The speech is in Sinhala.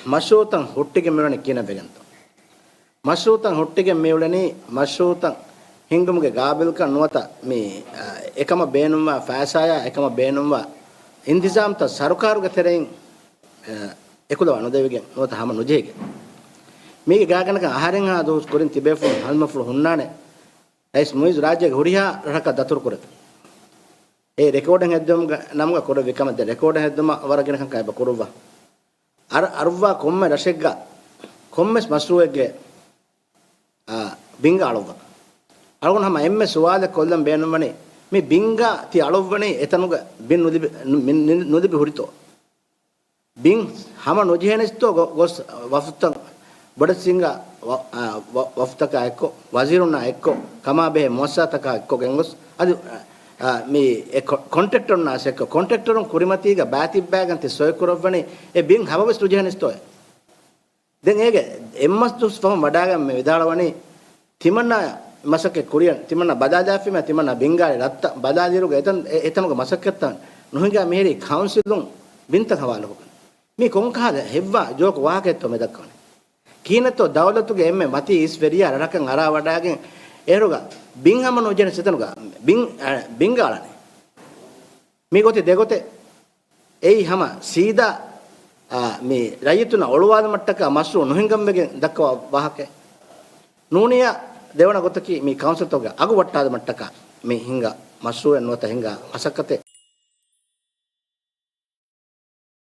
ಮಶೂತಂ ಹುಟ್ಟಿಗೆ ಮೇವಣೆ ಕಿನ ಬೆಗಂತ ಮಶೂತಂ ಹುಟ್ಟಿಗೆ ಮೇವಳನಿ ಮಶೂತಂ ಹಿಂಗುಮ್ಗೆ ಗಾಬಿಲ್ಕ ನುವತ ಮೀ එකම බේනුම්ව ෆෑසාය එකම බේනුම්ව ඉන්තිසාම් ත සරකාරුගේ තෙරෙන් එකුල අනුදෙවිගෙන් නුවත හැම නුජේගේ මේක ගාගනක ආහාරෙන් හා දෝස් කොරින් තිබේෆු හල්මෆුල් හුන්නානේ ඇස් මුයිස් රාජ්‍යගේ හුරියා රහක දතුරු කරත ඒ රෙකෝඩින් හැද්දම නම්ග කොර විකම ද රෙකෝඩින් හැද්දම වරගෙන කන් කයිබ කොරුවා අරවා කොම්ම රෂෙග්ගා කොම්මස් මස්රුවෙගේ බින්ග අලුවා අලුගොන හැම එම්ම සුවාද කොල්ලම් බේනුම්වනේ මේ බින්ගා ති අලුවනේ එතනුග බින් නුදිබි හුරිතෝ බින් හැම නොජේනස්තෝ ගොස් වෆුත්තන් බඩසිංගා වෆුතක එක්ක වසීරුන්නා එක්ක කමාබේ මොස්සතක එක්ක ගෙන්ගොස් අද මේ කොන්ට්‍රැක්ටර් උන්නාස් එක්ක කොන්ට්‍රැක්ටරුන් කුරිමතිග බෑතිබ් බෑගන්ති සොය කරවන්නේ ඒ බින් හැමවස් නොජේනස්තෝ දැන් ඒක එම්මස් දුස් ෆම වඩාගම් මේ විදාලවනේ තිමන්නා masake korean timanna badaja fima timanna bengali ratta badadiruga etanuga masakkatta nohinga meheri councilun binta hawala hokan me konkada hevva jok wahaketto medakkone kinatto dawlatuge emme mati is veriya rarakan ara wadagen eruga binhama nojene setanuga bingalane me gote degote ei hama sida me rayituna olwada mattaka masru nohingambege dakwa wahake nuniya ದೇವನ ಗೊತ್ತಕಿ ಮೀ ಕೌನ್ಸಿಲ್ ತೋಗ ಅಗು ಒಟ್ಟಾದ ಮಟ್ಟಕ ಮೀ ಹಿಂಗ ಮಶ್ರೂ ಎನ್ನುವತ ಹಿಂಗ ಮಸಕ್ಕತೆ